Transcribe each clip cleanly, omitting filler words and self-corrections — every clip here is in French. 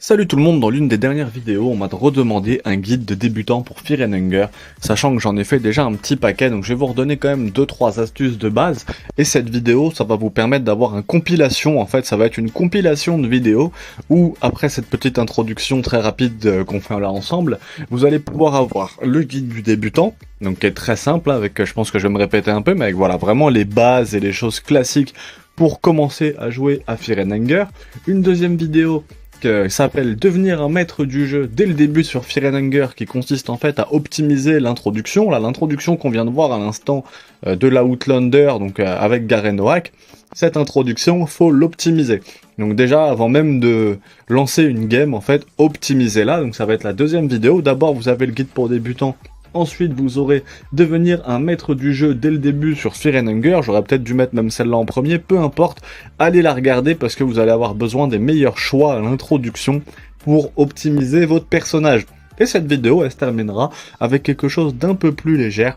Salut tout le monde, dans l'une des dernières vidéos, on m'a redemandé un guide de débutant pour Fear and Hunger, sachant que j'en ai fait déjà un petit paquet, donc je vais vous redonner quand même 2-3 astuces de base, et cette vidéo, ça va vous permettre d'avoir une compilation, en fait, ça va être une compilation de vidéos, où après cette petite introduction très rapide qu'on fait là ensemble, vous allez pouvoir avoir le guide du débutant, donc qui est très simple, avec, je pense que je vais me répéter un peu, mais avec voilà, vraiment les bases et les choses classiques pour commencer à jouer à Fear and Hunger, une deuxième vidéo qui s'appelle Devenir un maître du jeu dès le début sur Fear and Hunger, qui consiste en fait à optimiser l'introduction, là l'introduction qu'on vient de voir à l'instant de la Outlander, donc avec Garen Oak. Cette introduction, faut l'optimiser. Donc déjà, avant même de lancer une game, en fait, optimisez-la. Donc ça va être la deuxième vidéo. D'abord, vous avez le guide pour débutants. Ensuite, vous aurez devenir un maître du jeu dès le début sur Fear and Hunger. J'aurais peut-être dû mettre même celle-là en premier, peu importe. Allez la regarder parce que vous allez avoir besoin des meilleurs choix à l'introduction pour optimiser votre personnage. Et cette vidéo, elle se terminera avec quelque chose d'un peu plus léger.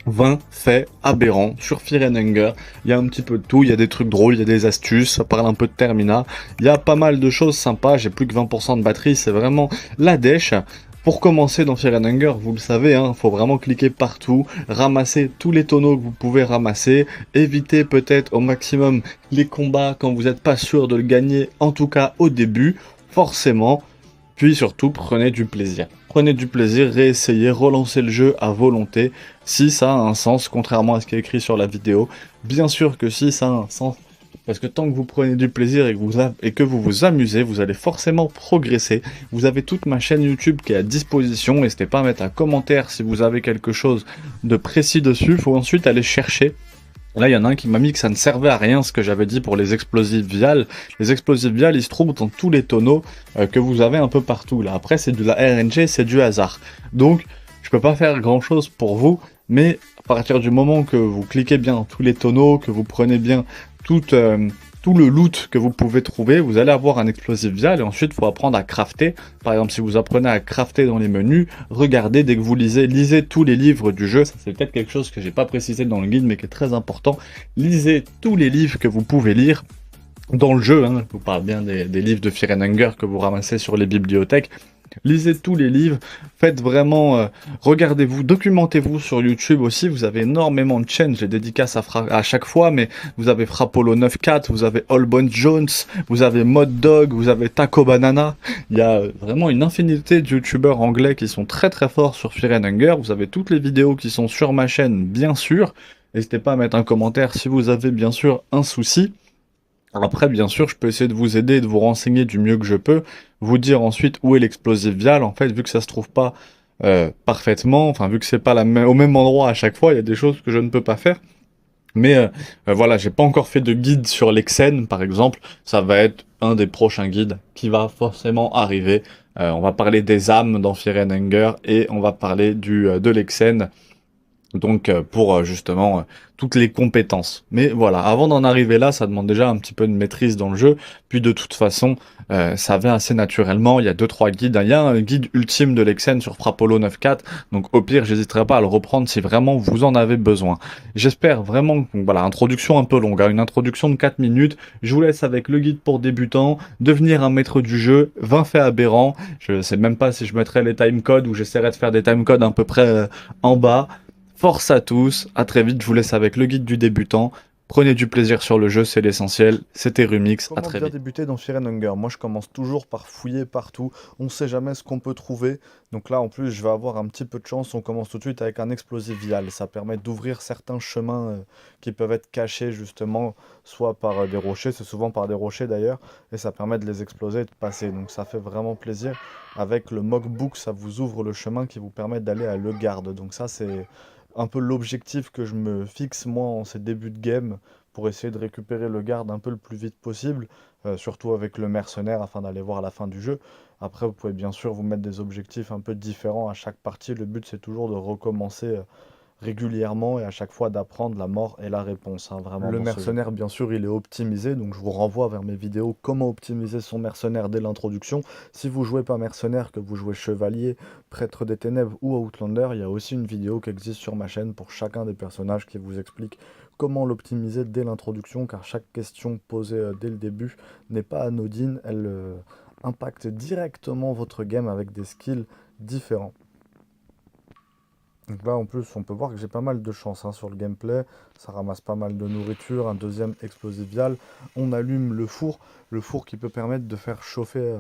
20 faits aberrants sur Fear and Hunger. Il y a un petit peu de tout, il y a des trucs drôles, il y a des astuces, ça parle un peu de Termina. Il y a pas mal de choses sympas, j'ai plus que 20% de batterie, c'est vraiment la dèche. Pour commencer dans Fear and Hunger, vous le savez, hein, faut vraiment cliquer partout, ramasser tous les tonneaux que vous pouvez ramasser, éviter peut-être au maximum les combats quand vous n'êtes pas sûr de le gagner, en tout cas au début, forcément. Puis surtout, prenez du plaisir. Prenez du plaisir, réessayez, relancez le jeu à volonté, si ça a un sens, contrairement à ce qui est écrit sur la vidéo. Bien sûr que si ça a un sens, parce que tant que vous prenez du plaisir et que vous vous amusez, vous allez forcément progresser. Vous avez toute ma chaîne YouTube qui est à disposition, n'hésitez pas à mettre un commentaire si vous avez quelque chose de précis dessus. Il faut ensuite aller chercher. Là, il y en a un qui m'a mis que ça ne servait à rien ce que j'avais dit pour les explosifs viales. Les explosifs viales, ils se trouvent dans tous les tonneaux que vous avez un peu partout. Là, après, c'est de la RNG, c'est du hasard. Donc, je peux pas faire grand chose pour vous, mais à partir du moment que vous cliquez bien dans tous les tonneaux, que vous prenez bien tout le loot que vous pouvez trouver, vous allez avoir un explosif vial et ensuite il faut apprendre à crafter. Par exemple, si vous apprenez à crafter dans les menus, regardez dès que vous lisez tous les livres du jeu. Ça, c'est peut-être quelque chose que j'ai pas précisé dans le guide mais qui est très important. Lisez tous les livres que vous pouvez lire dans le jeu, hein. Je vous parle bien des livres de Fear and Hunger que vous ramassez sur les bibliothèques. Lisez tous les livres, faites vraiment, regardez-vous, documentez-vous sur YouTube aussi, vous avez énormément de chaînes, j'ai dédicace à chaque fois, mais vous avez Frappolo 94, vous avez Allbone Jones, vous avez Mod Dog, vous avez Taco Banana, il y a vraiment une infinité de youtubeurs anglais qui sont très très forts sur Fear and Hunger, vous avez toutes les vidéos qui sont sur ma chaîne, bien sûr, n'hésitez pas à mettre un commentaire si vous avez bien sûr un souci. Après, bien sûr, je peux essayer de vous aider et de vous renseigner du mieux que je peux, vous dire ensuite où est l'explosif vial. En fait, vu que ça se trouve pas parfaitement, enfin, vu que c'est pas au même endroit à chaque fois, il y a des choses que je ne peux pas faire. Mais voilà, j'ai pas encore fait de guide sur l'Exen, par exemple. Ça va être un des prochains guides qui va forcément arriver. On va parler des âmes dans Fear and Hunger et on va parler de l'Exen. Donc pour justement toutes les compétences. Mais voilà, avant d'en arriver là, ça demande déjà un petit peu de maîtrise dans le jeu. Puis de toute façon, ça vient assez naturellement. Il y a 2-3 guides. Il y a un guide ultime de l'Exen sur Frappolo 94. Donc au pire, j'hésiterai pas à le reprendre si vraiment vous en avez besoin. J'espère vraiment que, voilà, introduction un peu longue, hein, une introduction de 4 minutes. Je vous laisse avec le guide pour débutants, devenir un maître du jeu, 20 faits aberrants. Je sais même pas si je mettrai les timecodes ou j'essaierai de faire des timecodes à peu près en bas. Force à tous, à très vite, je vous laisse avec le guide du débutant. Prenez du plaisir sur le jeu, c'est l'essentiel. C'était Rumix, à très vite. Comment bien débuter dans Fear and Hunger? Moi, je commence toujours par fouiller partout. On ne sait jamais ce qu'on peut trouver. Donc là, en plus, je vais avoir un petit peu de chance. On commence tout de suite avec un explosif vial. Ça permet d'ouvrir certains chemins qui peuvent être cachés, justement, soit par des rochers. C'est souvent par des rochers, d'ailleurs. Et ça permet de les exploser et de passer. Donc ça fait vraiment plaisir. Avec le Mockbook, ça vous ouvre le chemin qui vous permet d'aller à Le Garde. Donc ça, c'est un peu l'objectif que je me fixe moi en ces débuts de game pour essayer de récupérer le garde un peu le plus vite possible, surtout avec le mercenaire afin d'aller voir la fin du jeu. Après, vous pouvez bien sûr vous mettre des objectifs un peu différents à chaque partie. Le but, c'est toujours de recommencer régulièrement et à chaque fois d'apprendre la mort et la réponse, hein, vraiment. Le mercenaire, bien sûr, il est optimisé, donc je vous renvoie vers mes vidéos comment optimiser son mercenaire dès l'introduction. Si vous jouez pas mercenaire, que vous jouez chevalier, prêtre des ténèbres ou outlander, il y a aussi une vidéo qui existe sur ma chaîne pour chacun des personnages qui vous explique comment l'optimiser dès l'introduction, car chaque question posée dès le début n'est pas anodine, elle impacte directement votre game avec des skills différents. Donc là, en plus, on peut voir que j'ai pas mal de chance hein, sur le gameplay. Ça ramasse pas mal de nourriture. Un deuxième explosif vial. On allume le four. Le four qui peut permettre de faire chauffer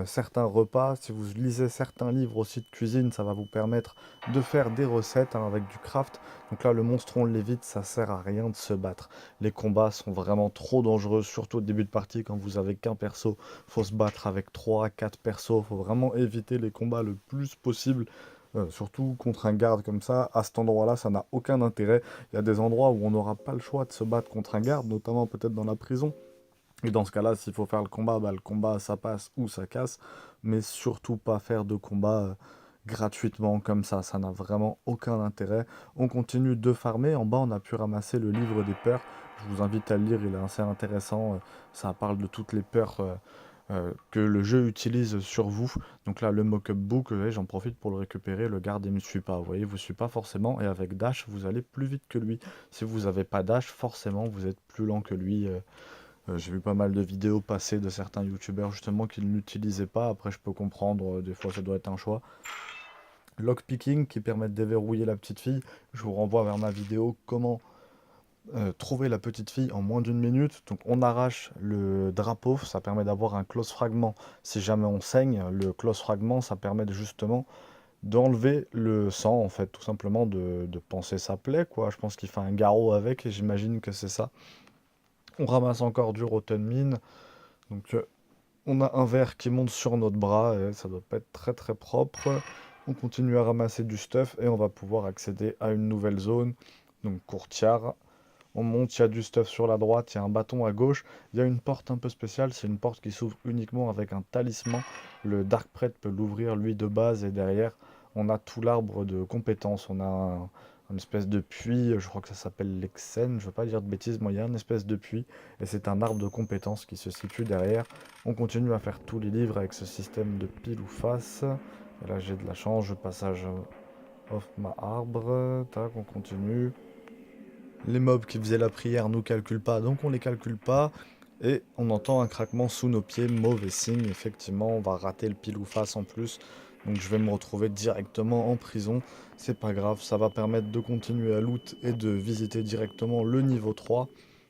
certains repas. Si vous lisez certains livres aussi de cuisine, ça va vous permettre de faire des recettes hein, avec du craft. Donc là, le monstre, on l'évite. Ça sert à rien de se battre. Les combats sont vraiment trop dangereux, surtout au début de partie quand vous avez qu'un perso. Faut se battre avec 3 4 persos. Faut vraiment éviter les combats le plus possible. Surtout contre un garde comme ça, à cet endroit-là, ça n'a aucun intérêt. Il y a des endroits où on n'aura pas le choix de se battre contre un garde, notamment peut-être dans la prison. Et dans ce cas-là, s'il faut faire le combat, bah, le combat, ça passe ou ça casse. Mais surtout pas faire de combat gratuitement comme ça n'a vraiment aucun intérêt. On continue de farmer. En bas, on a pu ramasser le livre des peurs. Je vous invite à le lire, il est assez intéressant. Ça parle de toutes les peurs que le jeu utilise sur vous. Donc là, le mock-up book, j'en profite pour le récupérer. Le garde, il ne me suit pas. Vous voyez, vous suit pas forcément. Et avec dash, vous allez plus vite que lui. Si vous n'avez pas dash, forcément, vous êtes plus lent que lui. J'ai vu pas mal de vidéos passer de certains youtubeurs justement qui ne l'utilisaient pas. Après, je peux comprendre, des fois, ça doit être un choix. Lockpicking qui permet de déverrouiller la petite fille. Je vous renvoie vers ma vidéo comment trouver la petite fille en moins d'une minute. Donc on arrache le drapeau, ça permet d'avoir un close fragment. Si jamais on saigne, le close fragment, ça permet justement d'enlever le sang, en fait, tout simplement de penser sa plaie, quoi. Je pense qu'il fait un garrot avec et j'imagine que c'est ça. On ramasse encore du rotten mine. Donc on a un verre qui monte sur notre bras et ça doit pas être très très propre. On continue à ramasser du stuff et on va pouvoir accéder à une nouvelle zone. Donc courtière. On monte, il y a du stuff sur la droite, il y a un bâton à gauche. Il y a une porte un peu spéciale, c'est une porte qui s'ouvre uniquement avec un talisman. Le Dark Prêtre peut l'ouvrir lui de base et derrière, on a tout l'arbre de compétences. On a une espèce de puits, je crois que ça s'appelle l'Exen, je ne veux pas dire de bêtises, moi il y a une espèce de puits et c'est un arbre de compétences qui se situe derrière. On continue à faire tous les livres avec ce système de pile ou face. Et là j'ai de la chance, je passage off ma arbre, tac, on continue. Les mobs qui faisaient la prière nous calculent pas, donc on les calcule pas. Et on entend un craquement sous nos pieds, mauvais signe, effectivement, on va rater le pile ou face en plus. Donc je vais me retrouver directement en prison. C'est pas grave, ça va permettre de continuer à loot et de visiter directement le niveau 3.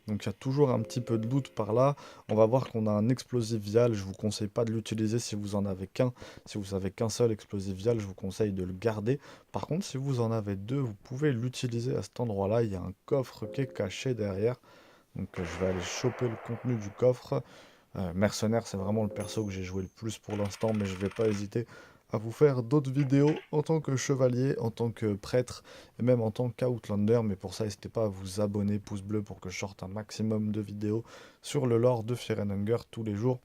Donc il y a toujours un petit peu de loot par là. On va voir qu'on a un explosif vial. Je vous conseille pas de l'utiliser si vous en avez qu'un. Si vous avez qu'un seul explosif vial, je vous conseille de le garder. Par contre, si vous en avez deux, vous pouvez l'utiliser à cet endroit-là. Il y a un coffre qui est caché derrière. Donc je vais aller choper le contenu du coffre. Mercenaire, c'est vraiment le perso que j'ai joué le plus pour l'instant, mais je vais pas hésiter à vous faire d'autres vidéos en tant que chevalier, en tant que prêtre, et même en tant qu'outlander. Mais pour ça, n'hésitez pas à vous abonner, pouce bleu, pour que je sorte un maximum de vidéos sur le lore de Fear and Hunger tous les jours.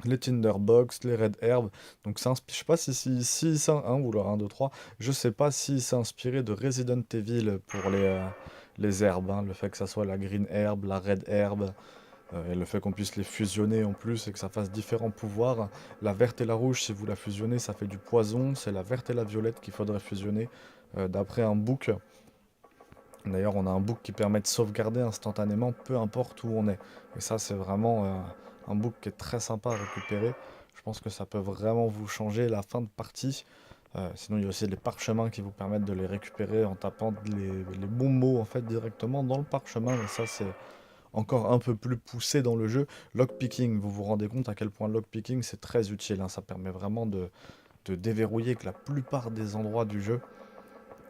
Les Tinderbox, les Red Herb. Donc je sais pas si c'est un ou le 1, 2, 3. Je sais pas si c'est inspiré de Resident Evil pour les herbes, hein. Le fait que ça soit la Green Herb, la Red Herb, et le fait qu'on puisse les fusionner en plus et que ça fasse différents pouvoirs. La verte et la rouge, si vous la fusionnez, ça fait du poison. C'est la verte et la violette qu'il faudrait fusionner d'après un book. D'ailleurs, on a un book qui permet de sauvegarder instantanément, peu importe où on est. Et ça, c'est vraiment un book qui est très sympa à récupérer. Je pense que ça peut vraiment vous changer la fin de partie. Sinon, il y a aussi les parchemins qui vous permettent de les récupérer en tapant les bons mots en fait directement dans le parchemin. Et ça, c'est encore un peu plus poussé dans le jeu. Lockpicking, vous vous rendez compte à quel point lockpicking c'est très utile, hein. Ça permet vraiment de déverrouiller que la plupart des endroits du jeu.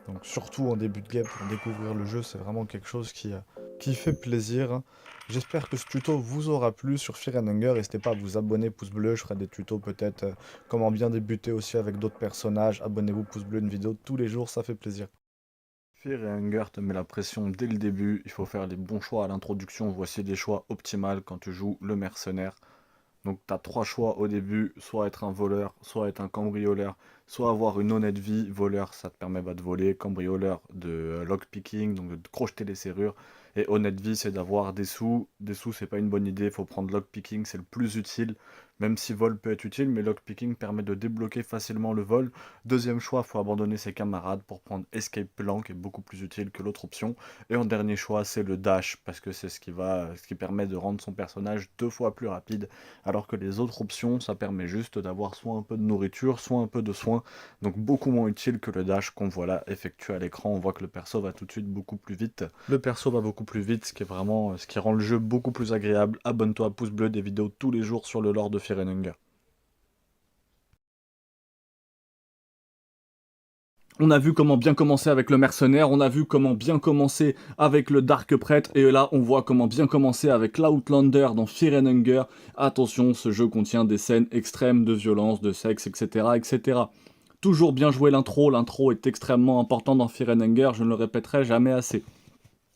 Donc surtout en début de game, pour découvrir le jeu, c'est vraiment quelque chose qui fait plaisir. J'espère que ce tuto vous aura plu sur Fear and Hunger. N'hésitez pas à vous abonner, pouce bleu. Je ferai des tutos peut-être comment bien débuter aussi avec d'autres personnages. Abonnez-vous, pouce bleu, une vidéo tous les jours, ça fait plaisir. Fear et Hunger te met la pression dès le début, il faut faire les bons choix à l'introduction, voici les choix optimaux quand tu joues le mercenaire. Donc tu as trois choix au début, soit être un voleur, soit être un cambrioleur, soit avoir une honnête vie. Voleur, ça te permet de voler, cambrioleur de lockpicking, donc de crocheter les serrures. Et honnête vie, c'est d'avoir des sous. Des sous, c'est pas une bonne idée, il faut prendre lockpicking, c'est le plus utile. même si vol peut être utile, mais lockpicking permet de débloquer facilement le vol. Deuxième choix, il faut abandonner ses camarades pour prendre escape plan, qui est beaucoup plus utile que l'autre option. Et en dernier choix, c'est le dash, parce que c'est ce qui permet de rendre son personnage 2 fois plus rapide, alors que les autres options, ça permet juste d'avoir soit un peu de nourriture, soit un peu de soins, donc beaucoup moins utile que le dash qu'on voit là effectué à l'écran. On voit que le perso va tout de suite beaucoup plus vite. Le perso va beaucoup plus vite, ce qui est vraiment ce qui rend le jeu beaucoup plus agréable. Abonne-toi à pouce bleu, des vidéos tous les jours sur le lore de Fear and Hunger. On a vu comment bien commencer avec le mercenaire, on a vu comment bien commencer avec le Dark Prêtre, et là on voit comment bien commencer avec l'Outlander dans Fear and Hunger. Attention, ce jeu contient des scènes extrêmes de violence, de sexe, etc. etc. Toujours bien jouer l'intro est extrêmement important dans Fear and Hunger, je ne le répéterai jamais assez.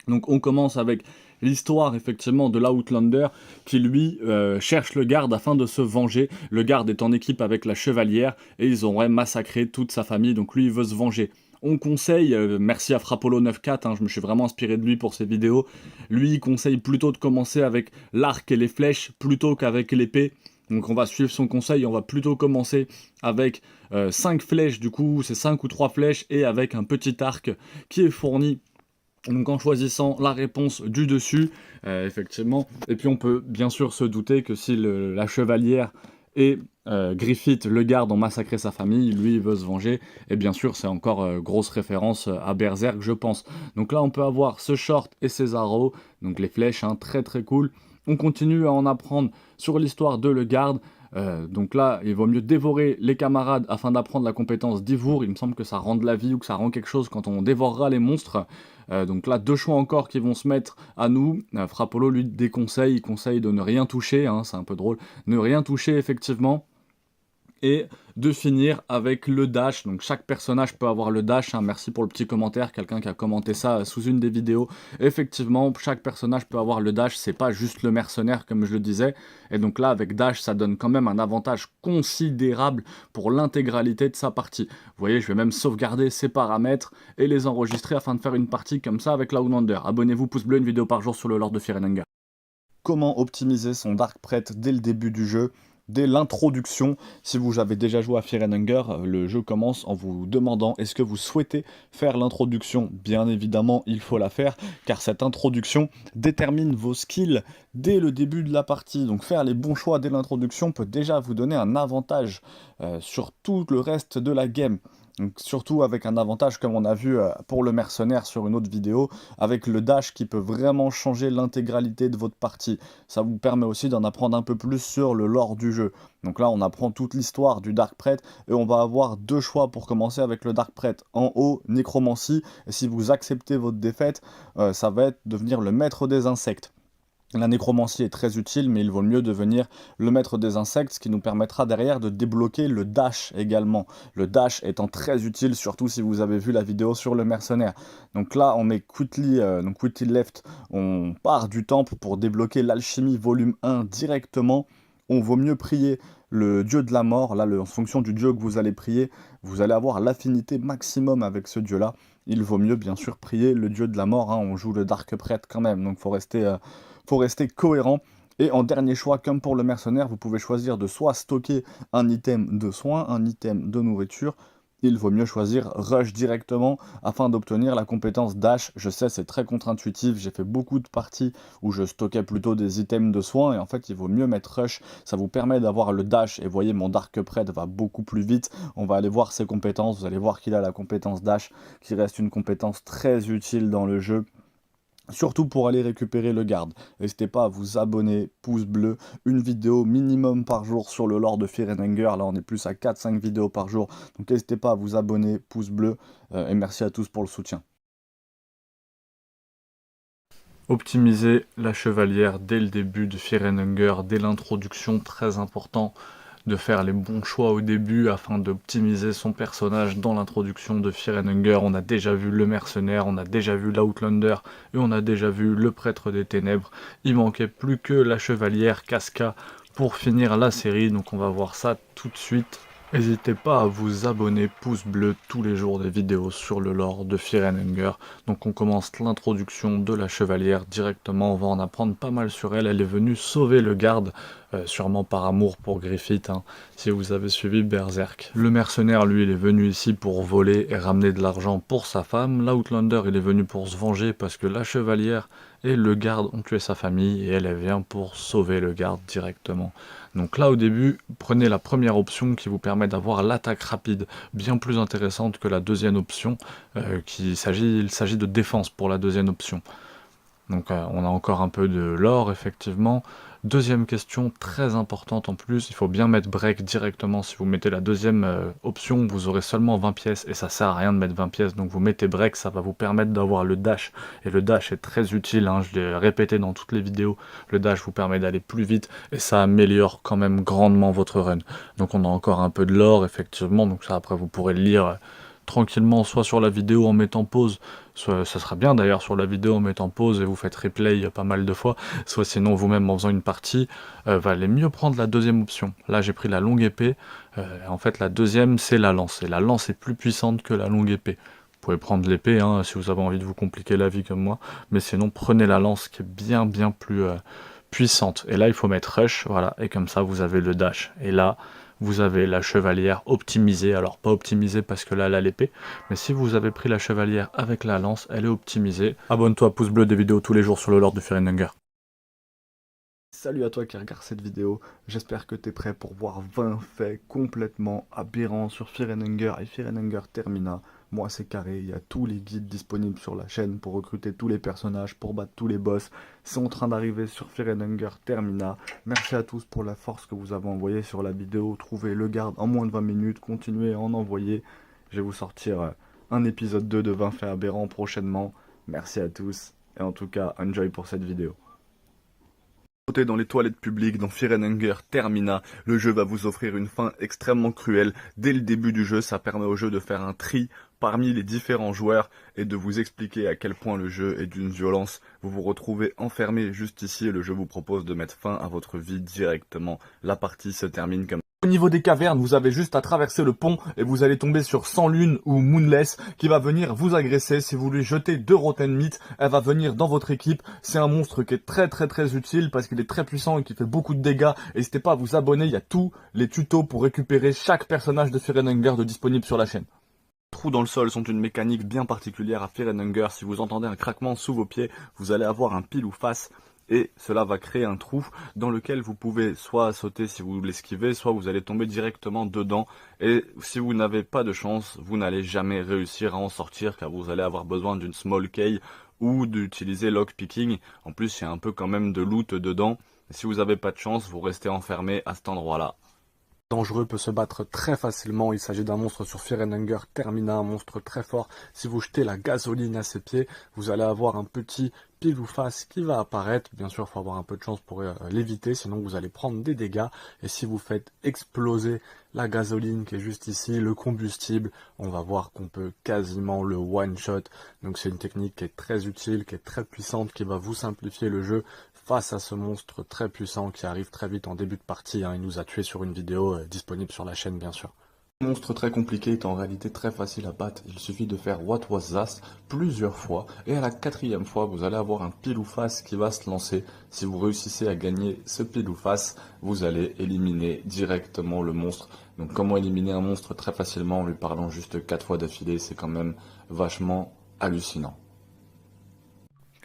Donc on commence avec l'histoire effectivement de l'Outlander qui lui cherche le garde afin de se venger. Le garde est en équipe avec la chevalière et ils auraient massacré toute sa famille, donc lui il veut se venger. On conseille, merci à Frappolo94, hein, je me suis vraiment inspiré de lui pour ses vidéos, lui il conseille plutôt de commencer avec l'arc et les flèches plutôt qu'avec l'épée. Donc on va suivre son conseil, on va plutôt commencer avec 5 flèches, du coup c'est 5 ou 3 flèches, et avec un petit arc qui est fourni donc en choisissant la réponse du dessus, effectivement. Et puis on peut bien sûr se douter que si la chevalière et Griffith, le garde, ont massacré sa famille, lui il veut se venger, et bien sûr c'est encore grosse référence à Berserk je pense. Donc là on peut avoir ce short et ses arrows, donc les flèches, hein, très très cool. On continue à en apprendre sur l'histoire de le garde. Donc là, il vaut mieux dévorer les camarades afin d'apprendre la compétence d'ivour. Il me semble que ça rend de la vie ou que ça rend quelque chose quand on dévorera les monstres. Donc là, 2 choix encore qui vont se mettre à nous. Frappolo lui déconseille, il conseille de ne rien toucher, hein, c'est un peu drôle. Ne rien toucher effectivement. Et de finir avec le dash. Donc chaque personnage peut avoir le dash, hein. Merci pour le petit commentaire, quelqu'un qui a commenté ça sous une des vidéos. Effectivement, chaque personnage peut avoir le dash, c'est pas juste le mercenaire comme je le disais. Et donc là, avec dash, ça donne quand même un avantage considérable pour l'intégralité de sa partie. Vous voyez, je vais même sauvegarder ces paramètres et les enregistrer afin de faire une partie comme ça avec l'Outlander. Abonnez-vous, pouce bleu, une vidéo par jour sur le lore de Fear and Hunger. Comment optimiser son Dark Prêtre dès le début du jeu, dès l'introduction. Si vous avez déjà joué à Fear and Hunger, le jeu commence en vous demandant est-ce que vous souhaitez faire l'introduction. Bien évidemment, il faut la faire, car cette introduction détermine vos skills dès le début de la partie. Donc faire les bons choix dès l'introduction peut déjà vous donner un avantage sur tout le reste de la game. Donc, surtout avec un avantage comme on a vu pour le mercenaire sur une autre vidéo, avec le dash qui peut vraiment changer l'intégralité de votre partie. Ça vous permet aussi d'en apprendre un peu plus sur le lore du jeu. Donc là on apprend toute l'histoire du Dark Prêtre et on va avoir 2 choix pour commencer avec le Dark Prêtre. En haut, nécromancie, et si vous acceptez votre défaite, ça va être devenir le maître des insectes. La nécromancie est très utile, mais il vaut mieux devenir le maître des insectes, ce qui nous permettra derrière de débloquer le dash également. Le dash étant très utile, surtout si vous avez vu la vidéo sur le mercenaire. Donc là, on met quickly left, on part du temple pour débloquer l'alchimie volume 1 directement. On vaut mieux prier le dieu de la mort. Là, en fonction du dieu que vous allez prier, vous allez avoir l'affinité maximum avec ce dieu-là. Il vaut mieux bien sûr prier le dieu de la mort, hein. On joue le Dark Prêtre quand même, donc faut rester cohérent. Et en dernier choix, comme pour le mercenaire, vous pouvez choisir de soit stocker un item de soin, un item de nourriture. Il vaut mieux choisir Rush directement afin d'obtenir la compétence Dash. Je sais, c'est très contre-intuitif, j'ai fait beaucoup de parties où je stockais plutôt des items de soins et en fait il vaut mieux mettre Rush, ça vous permet d'avoir le Dash et vous voyez mon Dark Prêtre va beaucoup plus vite. On va aller voir ses compétences, vous allez voir qu'il a la compétence Dash qui reste une compétence très utile dans le jeu. Surtout pour aller récupérer le garde. N'hésitez pas à vous abonner, pouce bleu, une vidéo minimum par jour sur le lore de Fear and Hunger. Là on est plus à 4-5 vidéos par jour. Donc n'hésitez pas à vous abonner, pouce bleu, et merci à tous pour le soutien. Optimiser la chevalière dès le début de Fear and Hunger, dès l'introduction, très important de faire les bons choix au début afin d'optimiser son personnage dans l'introduction de Fear and Hunger. On a déjà vu le mercenaire, on a déjà vu l'Outlander et on a déjà vu le prêtre des ténèbres. Il manquait plus que la chevalière Casca pour finir la série, donc on va voir ça tout de suite. N'hésitez pas à vous abonner, pouce bleu, tous les jours des vidéos sur le lore de Firehanger. Donc on commence l'introduction de la chevalière directement, on va en apprendre pas mal sur elle. Elle est venue sauver le garde, sûrement par amour pour Griffith, hein, si vous avez suivi Berserk. Le mercenaire, lui, il est venu ici pour voler et ramener de l'argent pour sa femme. L'Outlander, il est venu pour se venger parce que la chevalière et le garde ont tué sa famille et elle vient pour sauver le garde directement. Donc là au début, prenez la première option qui vous permet d'avoir l'attaque rapide, bien plus intéressante que la deuxième option, il s'agit de défense pour la deuxième option. Donc on a encore un peu de lore effectivement. Deuxième question, très importante en plus, il faut bien mettre break directement. Si vous mettez la deuxième option, vous aurez seulement 20 pièces et ça sert à rien de mettre 20 pièces. Donc vous mettez break, ça va vous permettre d'avoir le dash. Et le dash est très utile, hein, je l'ai répété dans toutes les vidéos. Le dash vous permet d'aller plus vite et ça améliore quand même grandement votre run. Donc on a encore un peu de lore effectivement, donc ça après vous pourrez le lire tranquillement, soit sur la vidéo en mettant pause, soit ça sera bien d'ailleurs sur la vidéo en mettant pause et vous faites replay pas mal de fois, soit sinon vous-même en faisant une partie, valait mieux prendre la deuxième option. Là j'ai pris la longue épée, en fait la deuxième c'est la lance, et la lance est plus puissante que la longue épée. Vous pouvez prendre l'épée hein, si vous avez envie de vous compliquer la vie comme moi, mais sinon prenez la lance qui est bien plus puissante. Et là il faut mettre rush, voilà, et comme ça vous avez le dash. Et là vous avez la chevalière optimisée, alors pas optimisée parce que là elle a l'épée, mais si vous avez pris la chevalière avec la lance, elle est optimisée. Abonne-toi, pouce bleu, des vidéos tous les jours sur le lore de Firehanger. Salut à toi qui regarde cette vidéo, j'espère que tu es prêt pour voir 20 faits complètement aberrants sur Firehanger et Firehanger Termina. Moi c'est carré, il y a tous les guides disponibles sur la chaîne pour recruter tous les personnages, pour battre tous les boss. C'est en train d'arriver sur Firehanger Termina. Merci à tous pour la force que vous avez envoyée sur la vidéo. Trouvez le garde en moins de 20 minutes, continuez à en envoyer. Je vais vous sortir un épisode 2 de 20 faits aberrants prochainement. Merci à tous et en tout cas, enjoy pour cette vidéo. Dans les toilettes publiques dans Firehanger Termina, le jeu va vous offrir une fin extrêmement cruelle. Dès le début du jeu, ça permet au jeu de faire un tri parmi les différents joueurs et de vous expliquer à quel point le jeu est d'une violence. Vous vous retrouvez enfermé juste ici et le jeu vous propose de mettre fin à votre vie directement. La partie se termine comme... Au niveau des cavernes, vous avez juste à traverser le pont et vous allez tomber sur Sans Lune ou Moonless qui va venir vous agresser. Si vous lui jetez 2 Rotten Meat, elle va venir dans votre équipe. C'est un monstre qui est très utile parce qu'il est très puissant et qui fait beaucoup de dégâts. N'hésitez pas à vous abonner, il y a tous les tutos pour récupérer chaque personnage de Firehanger de disponible sur la chaîne. Les trous dans le sol sont une mécanique bien particulière à Firehanger. Si vous entendez un craquement sous vos pieds, vous allez avoir un pile ou face. Et cela va créer un trou dans lequel vous pouvez soit sauter si vous l'esquivez, soit vous allez tomber directement dedans. Et si vous n'avez pas de chance, vous n'allez jamais réussir à en sortir car vous allez avoir besoin d'une small key ou d'utiliser lockpicking. En plus, il y a un peu quand même de loot dedans. Et si vous n'avez pas de chance, vous restez enfermé à cet endroit-là. Dangereux peut se battre très facilement, il s'agit d'un monstre sur Firehanger Termina, un monstre très fort. Si vous jetez la gasoline à ses pieds, vous allez avoir un petit pile ou face qui va apparaître. Bien sûr, il faut avoir un peu de chance pour l'éviter, sinon vous allez prendre des dégâts. Et si vous faites exploser la gasoline qui est juste ici, le combustible, on va voir qu'on peut quasiment le one-shot. Donc c'est une technique qui est très utile, qui est très puissante, qui va vous simplifier le jeu face à ce monstre très puissant qui arrive très vite en début de partie. Hein. Il nous a tué sur une vidéo disponible sur la chaîne, bien sûr. Un monstre très compliqué est en réalité très facile à battre. Il suffit de faire What Was That plusieurs fois. Et à la 4e fois, vous allez avoir un pile ou face qui va se lancer. Si vous réussissez à gagner ce pile ou face, vous allez éliminer directement le monstre. Donc comment éliminer un monstre très facilement en lui parlant juste 4 fois d'affilée, c'est quand même vachement hallucinant.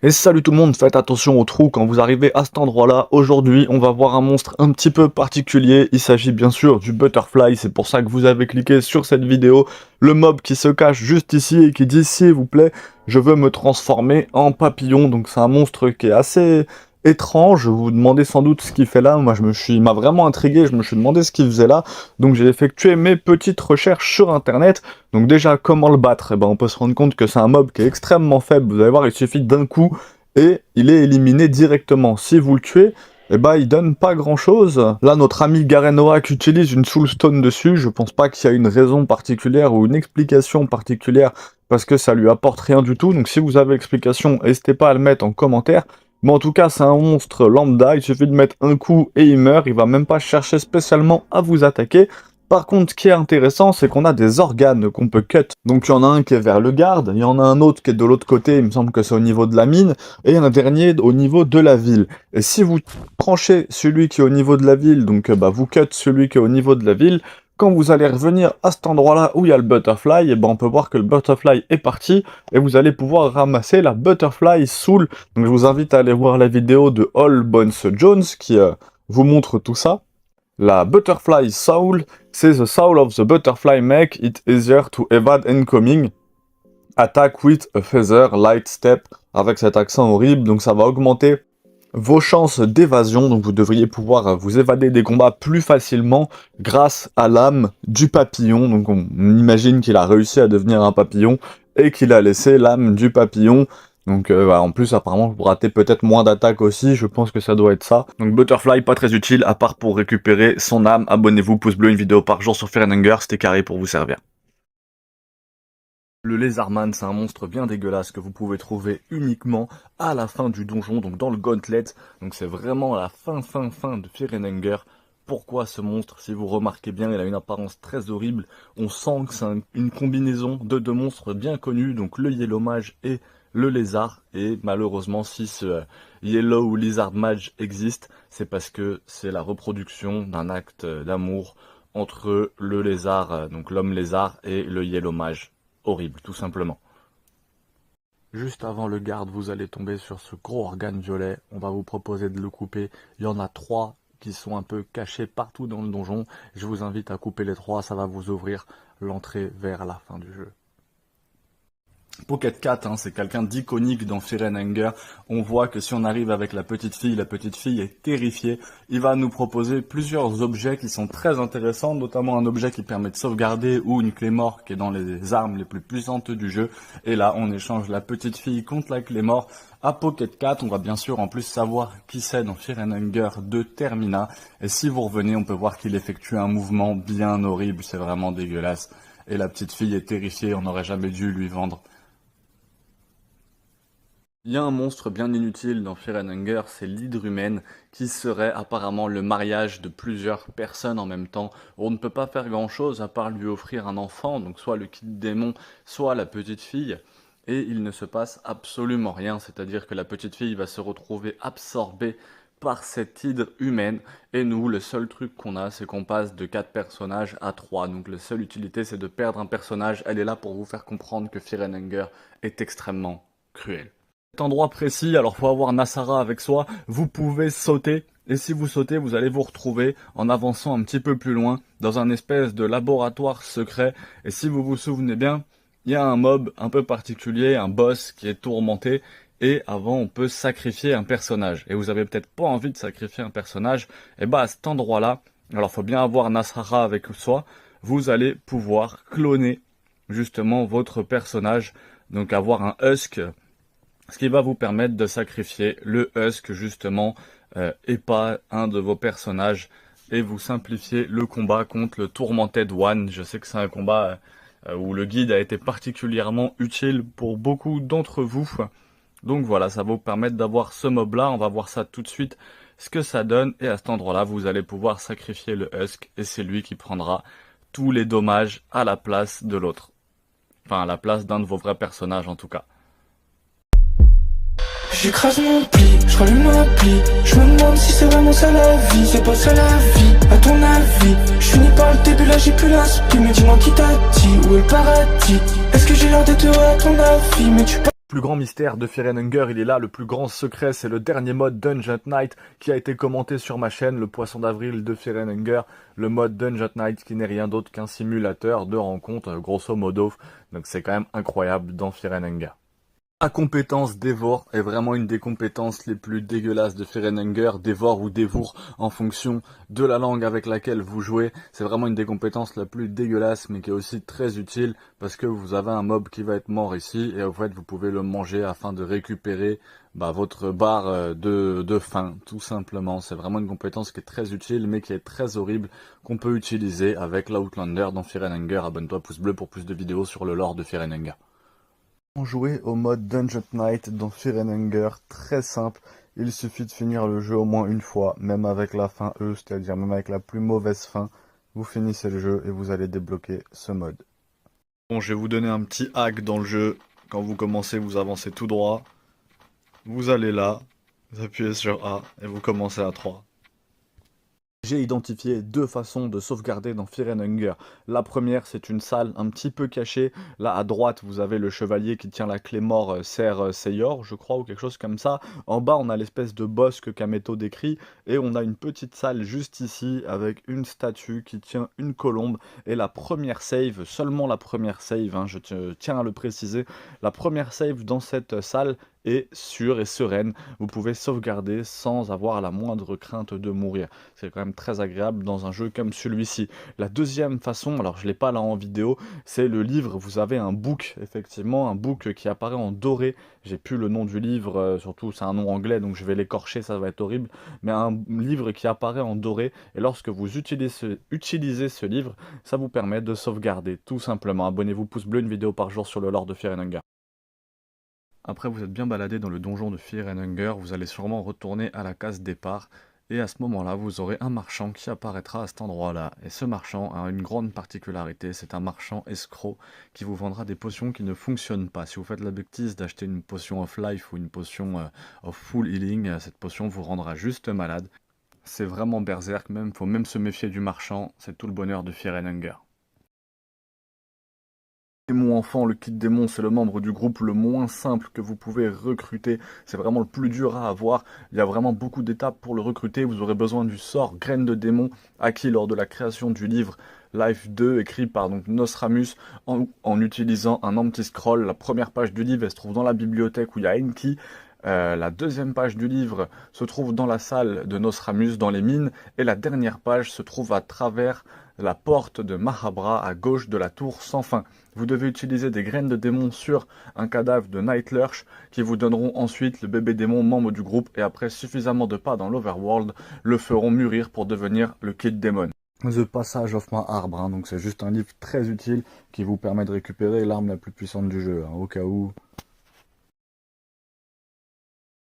Et salut tout le monde, faites attention aux trous quand vous arrivez à cet endroit-là. Aujourd'hui, on va voir un monstre un petit peu particulier. Il s'agit bien sûr du Butterfly, c'est pour ça que vous avez cliqué sur cette vidéo. Le mob qui se cache juste ici et qui dit s'il vous plaît, je veux me transformer en papillon. Donc c'est un monstre qui est assez étrange. Vous vous demandez sans doute ce qu'il fait là. Moi, il m'a vraiment intrigué. Je me suis demandé ce qu'il faisait là. Donc j'ai effectué mes petites recherches sur internet. Donc déjà, comment le battre? Eh ben, on peut se rendre compte que c'est un mob qui est extrêmement faible. Vous allez voir, il suffit d'un coup et il est éliminé directement. Si vous le tuez, eh ben, il donne pas grand chose. Là, notre ami Garenoak utilise une Soulstone dessus. Je pense pas qu'il y a une raison particulière ou une explication particulière parce que ça lui apporte rien du tout. Donc si vous avez l'explication, n'hésitez pas à le mettre en commentaire. Mais en tout cas, c'est un monstre lambda, il suffit de mettre un coup et il meurt, il va même pas chercher spécialement à vous attaquer. Par contre, ce qui est intéressant, c'est qu'on a des organes qu'on peut cut. Donc il y en a un qui est vers le garde, il y en a un autre qui est de l'autre côté, il me semble que c'est au niveau de la mine, et il y en a un dernier au niveau de la ville. Et si vous tranchez celui qui est au niveau de la ville, donc vous cut celui qui est au niveau de la ville, quand vous allez revenir à cet endroit-là où il y a le butterfly, et on peut voir que le butterfly est parti, et vous allez pouvoir ramasser la butterfly soul. Donc je vous invite à aller voir la vidéo de All Bones Jones qui vous montre tout ça. La Butterfly Soul, c'est the soul of the butterfly make it easier to evade incoming. Attack with a feather, light step, avec cet accent horrible, donc ça va augmenter vos chances d'évasion, donc vous devriez pouvoir vous évader des combats plus facilement grâce à l'âme du papillon. Donc on imagine qu'il a réussi à devenir un papillon et qu'il a laissé l'âme du papillon. Donc en plus apparemment vous ratez peut-être moins d'attaques aussi, je pense que ça doit être ça. Donc Butterfly pas très utile à part pour récupérer son âme. Abonnez-vous, pouce bleu, une vidéo par jour sur Fear & Hunger, c'était carré pour vous servir. Le Lézardman, c'est un monstre bien dégueulasse que vous pouvez trouver uniquement à la fin du donjon, donc dans le Gauntlet. Donc c'est vraiment la fin de Fear & Hunger. Pourquoi ce monstre? Si vous remarquez bien, il a une apparence très horrible. On sent que c'est une combinaison de deux monstres bien connus, donc le Yellow Mage et le lézard. Et malheureusement, si ce Yellow ou Lizard Mage existe, c'est parce que c'est la reproduction d'un acte d'amour entre le lézard, donc l'homme lézard, et le Yellow Mage. Horrible, tout simplement. Juste avant le garde, vous allez tomber sur ce gros organe violet. On va vous proposer de le couper. Il y en a 3 qui sont un peu cachés partout dans le donjon. Je vous invite à couper les 3, ça va vous ouvrir l'entrée vers la fin du jeu. Pocket Cat, c'est quelqu'un d'iconique dans Fear & Hunger. On voit que si on arrive avec la petite fille est terrifiée. Il va nous proposer plusieurs objets qui sont très intéressants, notamment un objet qui permet de sauvegarder ou une clé mort qui est dans les armes les plus puissantes du jeu. Et là, on échange la petite fille contre la clé mort à Pocket Cat. On va bien sûr en plus savoir qui c'est dans Fear & Hunger de Termina. Et si vous revenez, on peut voir qu'il effectue un mouvement bien horrible. C'est vraiment dégueulasse. Et la petite fille est terrifiée. On n'aurait jamais dû lui vendre. Il y a un monstre bien inutile dans Fear & Hunger, c'est l'hydre humaine, qui serait apparemment le mariage de plusieurs personnes en même temps. On ne peut pas faire grand chose à part lui offrir un enfant, donc soit le kit démon, soit la petite fille, et il ne se passe absolument rien, c'est-à-dire que la petite fille va se retrouver absorbée par cette hydre humaine, et nous, le seul truc qu'on a, c'est qu'on passe de 4 personnages à 3, donc la seule utilité c'est de perdre un personnage, elle est là pour vous faire comprendre que Fear & Hunger est extrêmement cruel. Cet endroit précis, alors faut avoir Nasara avec soi, vous pouvez sauter, et si vous sautez, vous allez vous retrouver en avançant un petit peu plus loin, dans un espèce de laboratoire secret, et si vous vous souvenez bien, il y a un mob un peu particulier, un boss qui est tourmenté, et avant on peut sacrifier un personnage, et vous avez peut-être pas envie de sacrifier un personnage, et à cet endroit-là, alors faut bien avoir Nasara avec soi, vous allez pouvoir cloner justement votre personnage, donc avoir un Husk, ce qui va vous permettre de sacrifier le Husk justement et pas un de vos personnages et vous simplifier le combat contre le Tourmented One. Je sais que c'est un combat où le guide a été particulièrement utile pour beaucoup d'entre vous. Donc voilà, ça va vous permettre d'avoir ce mob là, on va voir ça tout de suite, ce que ça donne. Et à cet endroit là, vous allez pouvoir sacrifier le Husk et c'est lui qui prendra tous les dommages à la place de l'autre. Enfin à la place d'un de vos vrais personnages en tout cas. J'écrase mon pli, je rallume ma pli. Je me demande si c'est vraiment ça la vie. C'est pas ça la vie, à ton avis. Je finis par le début, là j'ai plus l'inspire. Mais dis-moi qui t'a dit, où est le paradis? Est-ce que j'ai l'air d'être heureux à ton avis? Mais tu Le plus grand mystère de Fear & Hunger, il est là, le plus grand secret, c'est le dernier mode Dungeon Knight qui a été commenté sur ma chaîne, le poisson d'avril de Fear & Hunger, le mode Dungeon Knight qui n'est rien d'autre qu'un simulateur de rencontre, grosso modo, donc c'est quand même incroyable dans Fear & Hunger. La compétence Dévore est vraiment une des compétences les plus dégueulasses de Fear & Hunger, Dévore ou Dévour en fonction de la langue avec laquelle vous jouez. C'est vraiment une des compétences la plus dégueulasse mais qui est aussi très utile parce que vous avez un mob qui va être mort ici et en fait vous pouvez le manger afin de récupérer votre barre de faim tout simplement. C'est vraiment une compétence qui est très utile mais qui est très horrible qu'on peut utiliser avec l'Outlander dans Fear & Hunger. Abonne-toi, pouce bleu pour plus de vidéos sur le lore de Fear & Hunger. Jouer au mode Dungeon Knight dans Fear & Hunger, très simple, il suffit de finir le jeu au moins une fois, même avec la fin E, c'est-à-dire même avec la plus mauvaise fin, vous finissez le jeu et vous allez débloquer ce mode. Bon, je vais vous donner un petit hack dans le jeu. Quand vous commencez, vous avancez tout droit. Vous allez là, vous appuyez sur A et vous commencez à 3. J'ai identifié deux façons de sauvegarder dans Fear and Hunger. La première, c'est une salle un petit peu cachée. Là, à droite, vous avez le chevalier qui tient la clé mort Ser Seyor, je crois, ou quelque chose comme ça. En bas, on a l'espèce de boss que Kameto décrit. Et on a une petite salle juste ici, avec une statue qui tient une colombe. Et la première save, seulement la première save, hein, je tiens à le préciser, la première save dans cette salle est sûre et sereine. Vous pouvez sauvegarder sans avoir la moindre crainte de mourir. C'est quand même très agréable dans un jeu comme celui-ci. La deuxième façon, alors je ne l'ai pas là en vidéo, c'est le livre. Vous avez un book, effectivement, un book qui apparaît en doré. J'ai plus le nom du livre, surtout c'est un nom anglais, donc je vais l'écorcher, ça va être horrible. Mais un livre qui apparaît en doré, et lorsque vous utilisez ce livre, ça vous permet de sauvegarder, tout simplement. Abonnez-vous, pouce bleu, une vidéo par jour sur le lore de Fear and Hunger. Après vous êtes bien baladé dans le donjon de Fear and Hunger, vous allez sûrement retourner à la case départ. Et à ce moment-là, vous aurez un marchand qui apparaîtra à cet endroit-là. Et ce marchand a une grande particularité, c'est un marchand escroc qui vous vendra des potions qui ne fonctionnent pas. Si vous faites la bêtise d'acheter une potion of life ou une potion of full healing, cette potion vous rendra juste malade. C'est vraiment berserk même, faut même se méfier du marchand, c'est tout le bonheur de Fear and Hunger. Démon enfant, le kit démon, c'est le membre du groupe le moins simple que vous pouvez recruter. C'est vraiment le plus dur à avoir. Il y a vraiment beaucoup d'étapes pour le recruter. Vous aurez besoin du sort graine de démon acquis lors de la création du livre Life 2, écrit par donc Nostramus en utilisant un empty scroll. La première page du livre, elle se trouve dans la bibliothèque où il y a Enki. La deuxième page du livre se trouve dans la salle de Nostramus, dans les mines, et la dernière page se trouve à travers la porte de Mahabra à gauche de la tour sans fin. Vous devez utiliser des graines de démon sur un cadavre de Night Lurch qui vous donneront ensuite le bébé démon membre du groupe et après suffisamment de pas dans l'Overworld le feront mûrir pour devenir le Kid Demon. The Passage of Mahabra, hein, donc c'est juste un livre très utile qui vous permet de récupérer l'arme la plus puissante du jeu, hein, au cas où